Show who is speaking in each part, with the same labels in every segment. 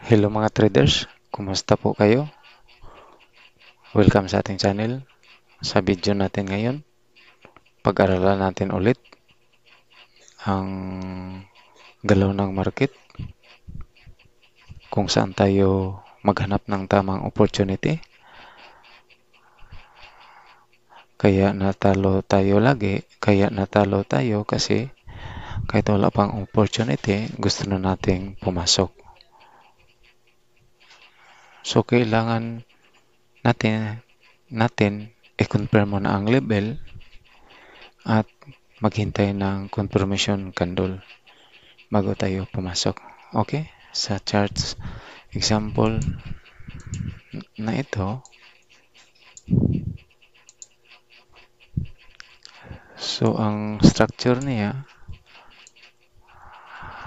Speaker 1: Hello mga traders, kumusta po kayo? Welcome sa ating channel. Sa video natin ngayon, pag-aralan natin ulit ang galaw ng market, kung saan tayo maghanap ng tamang opportunity. Kaya natalo tayo kasi kahit wala pang opportunity, gusto na nating pumasok. So kailangan natin i-confirm muna ang level at maghintay ng confirmation candle bago tayo pumasok. Okay? Sa charts example na ito, so ang structure niya,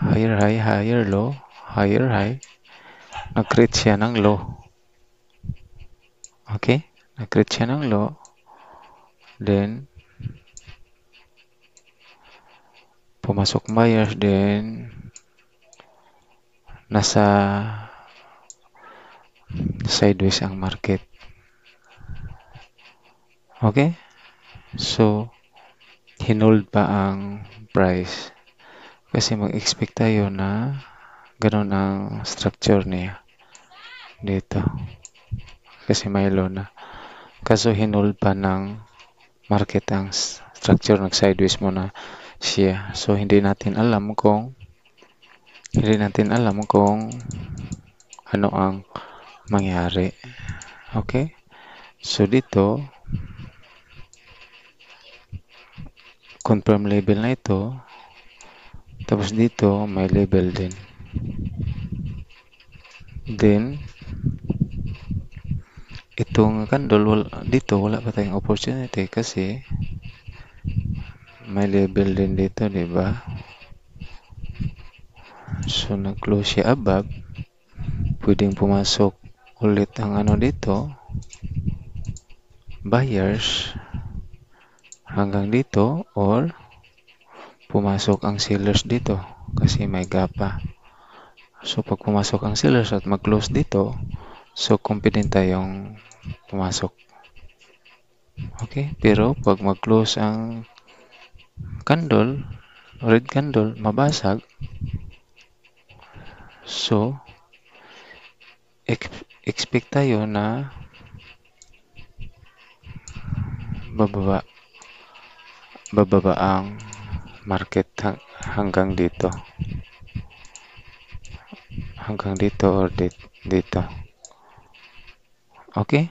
Speaker 1: higher high, higher low, higher high, nag-create siya ng low. Okay? Nag-create siya ng low, then pumasok buyers, then nasa sideways ang market. Okay? So, hinold pa ang price kasi mag-expect tayo na ganun ang structure niya dito kasi may low na. Kaso hinold pa ng market ang structure, nag-sideways muna siya. So, hindi natin alam kung ano ang mangyari. Okay? So, dito, confirm level na ito. Tapos dito, may level din. Then, itong candle, dito wala pa tayong opportunity kasi may level din dito, di ba? So, nag-close siya above. Pwedeng pumasok ulit ang ano dito, buyers, hanggang dito, or pumasok ang sellers dito kasi may gap pa. So, pag pumasok ang sellers at mag-close dito, so confident tayong pumasok. Okay? Pero pag mag-close ang candle, red candle, mabasag, so expect tayo na bababa ang market hanggang dito or dito. Okay?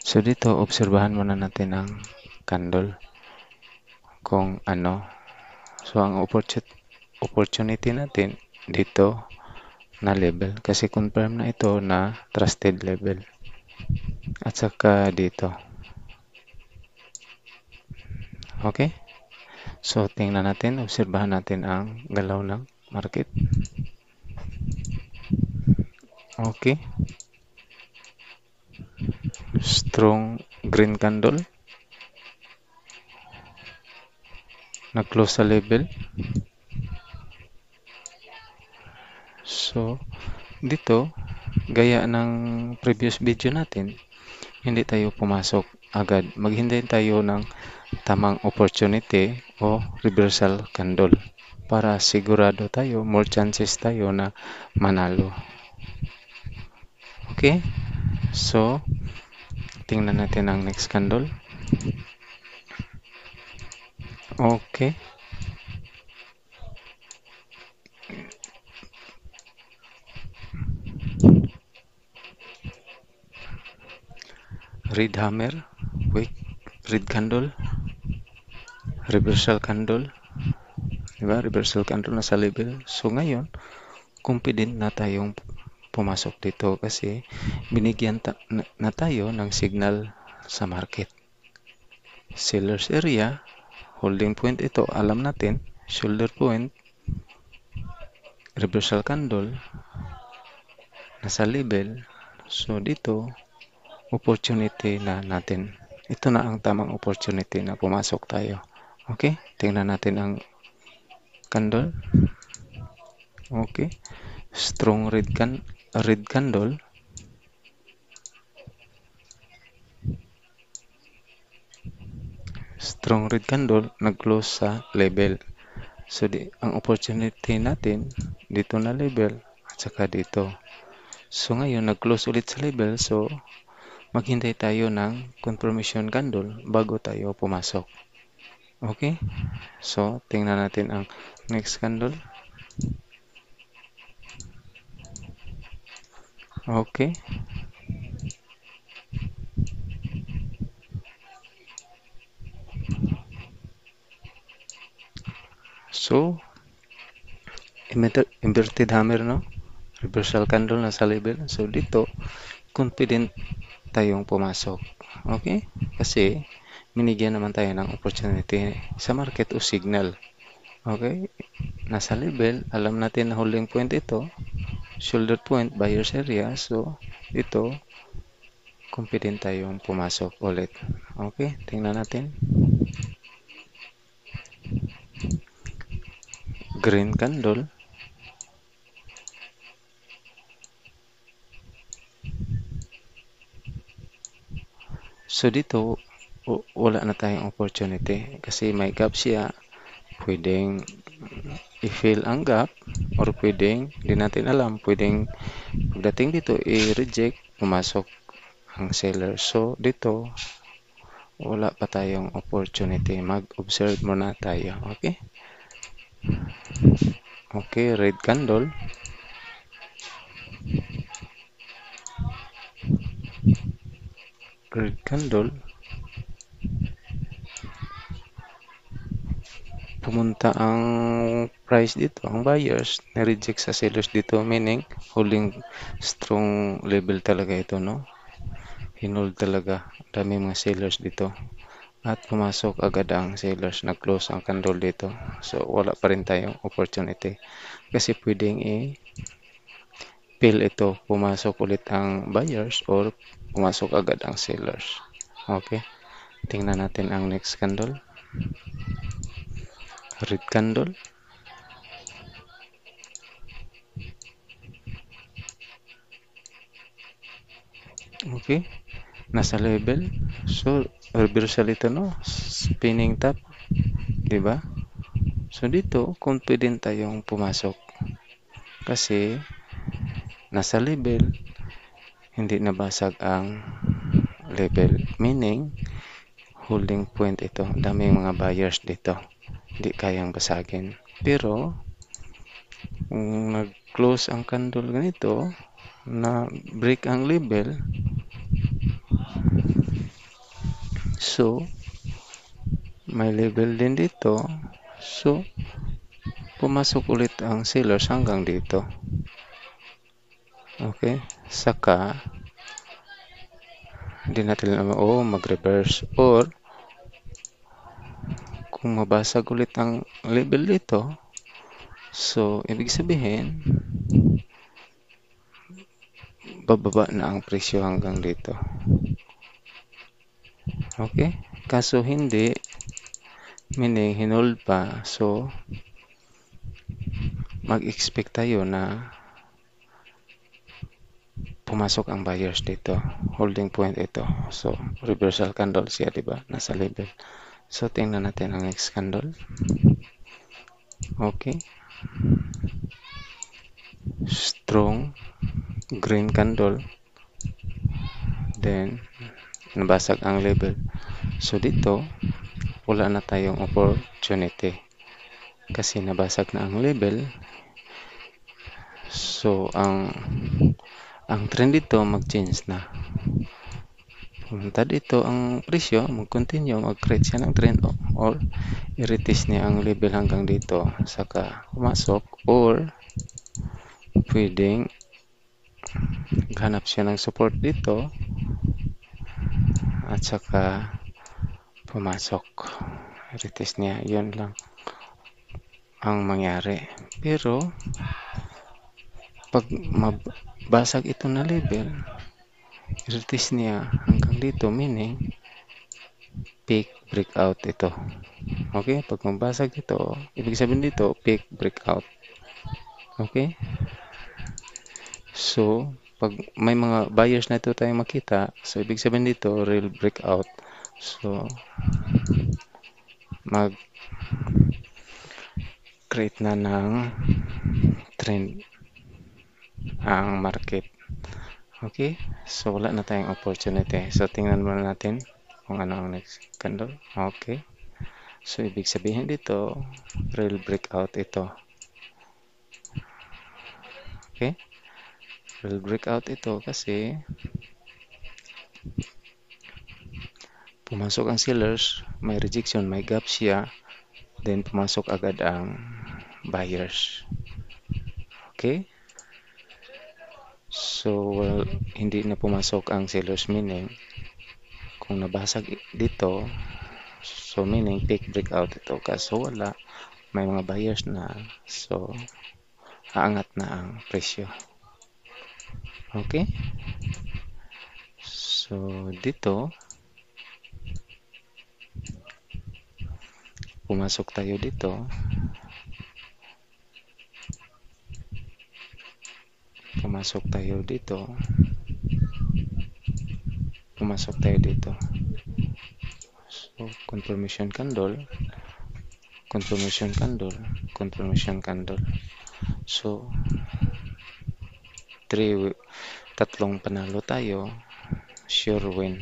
Speaker 1: So dito, obserbahan muna natin ang candle kung ano. So ang opportunity natin dito na level kasi confirm na ito na trusted level. At saka dito. Okay? So tingnan natin, obserbahan natin ang galaw ng market. Okay? Strong green candle. Nag-close sa level. So, dito, gaya ng previous video natin, hindi tayo pumasok agad. Maghintay tayo ng tamang opportunity o reversal candle para sigurado tayo, more chances tayo na manalo. Okay? So, tingnan natin ang next candle. Okay. Red hammer, wick, red candle, reversal candle. Diba? Reversal candle na sa level. So, ngayon, confident na tayong pumasok dito kasi binigyan na tayo ng signal sa market. Sellers area, holding point ito, alam natin, shoulder point, reversal candle, nasa level. So dito, opportunity na natin. Ito na ang tamang opportunity na pumasok tayo. Okay? Tingnan natin ang candle. Okay. strong red candle, nag-close sa level. So, ang opportunity natin, dito na level, at saka dito. So, ngayon, nag-close ulit sa level. So, maghintay tayo ng confirmation candle bago tayo pumasok. Okay? So, tingnan natin ang next candle. Okay. So, inverted hammer, no? Reversal candle na sa level. So, dito, confident tayong pumasok. Okay? Kasi, minigyan naman tayo ng opportunity sa market o signal. Okay? Nasa level, alam natin na holding point ito, shoulder point, buyer's area. So, ito, confident tayong pumasok ulit. Okay? Tingnan natin. Green candle. So, dito, wala na tayong opportunity kasi may gap siya. Pwedeng i-fill ang gap or pwedeng, di natin alam, pwedeng pagdating dito, i-reject, pumasok ang seller. So, dito, wala pa tayong opportunity. Mag-observe muna tayo. Okay? Okay, red candle. Red candle. Pumunta ang price dito, ang buyers, na-reject sa sellers dito, meaning holding strong level talaga ito, no? Hinold talaga. Dami mga sellers dito. At pumasok agad ang sellers, nag-close ang candle dito. So, wala pa rin tayong opportunity. Kasi pwedeng i-fill ito, pumasok ulit ang buyers or pumasok agad ang sellers. Okay? Tingnan natin ang next candle. Red candle. Okay? Nasa level. So, reversal ito, no? Spinning top. Diba? So, dito, confident tayong pumasok. Kasi, nasa level, hindi nabasag ang level. Meaning, holding point ito. Daming mga buyers dito. Hindi kayang basagin. Pero, kung nag-close ang candle ganito, na break ang level, so, may level din dito. So, pumasok ulit ang sellers hanggang dito. Okay? Saka, hindi natin alam, mag-reverse. Or, kung mabasag ulit ang level dito, so, ibig sabihin, bababa na ang presyo hanggang dito. Okay? Kaso hindi, meaning hinold pa. So, mag-expect tayo na pumasok ang buyers dito. Holding point ito. So, reversal candle siya, diba? Nasa level. So, tingnan natin ang next candle. Okay. Strong green candle. Then, nabasag ang level. So, dito, wala na tayong opportunity. Kasi nabasag na ang level. So, ang trend dito mag-change na. Pumunta dito ang presyo, mag-continue, mag-create siya ng trend or i-retest niya ang level hanggang dito. Saka pumasok or pwedeng hanap siya ng support dito at saka pumasok. I-retest niya. Yun lang ang mangyari. Pero pag mabasag ito na level, i-retest niya hanggang dito, meaning peak breakout ito. Okay? Pag mabasag ito, ibig sabihin dito, peak breakout. Okay? So, pag may mga buyers na ito tayong makita, so ibig sabihin dito, real breakout. So, mag-create na ng trend ang market. Okay? So, wala na tayong opportunity. So, tingnan muna natin kung ano ang next candle. Okay. So, ibig sabihin dito, real breakout ito. Okay? Real breakout ito kasi pumasok ang sellers, may rejection, may gap siya, then pumasok agad ang buyers. Okay? So, well, hindi na pumasok ang sellers, meaning kung nabasag dito, so meaning peak breakout ito. Kaso wala, may mga buyers na, so aangat na ang presyo. Okay? So, dito, pumasok tayo dito. Pumasok tayo dito. Pumasok tayo dito. So, confirmation candle. Confirmation candle. Confirmation candle. So, tatlong panalo tayo. Sure win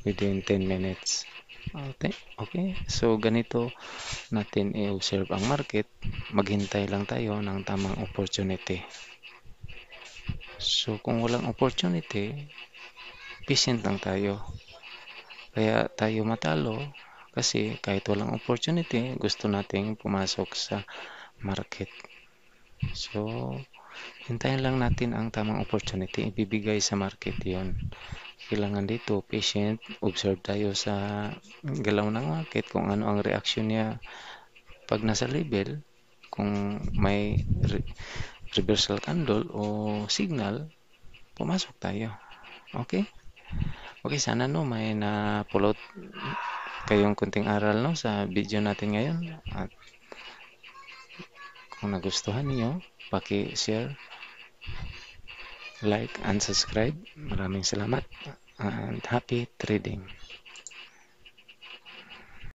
Speaker 1: within 10 minutes. Okay. So, ganito natin i-observe ang market. Maghintay lang tayo ng tamang opportunity. So, kung walang opportunity, patient lang tayo. Kaya tayo matalo kasi kahit walang opportunity, gusto nating pumasok sa market. So, hintayin lang natin ang tamang opportunity, ibibigay sa market yon. Kailangan dito, patient, observe tayo sa galaw ng market, kung ano ang reaction niya pag nasa level, kung may reversal candle o signal, pumasok tayo. Okay? Okay, sana no may napulot kayong kunting aral no sa video natin ngayon. At kung nagustuhan niyo, paki-share, like, and subscribe. Maraming salamat and happy trading.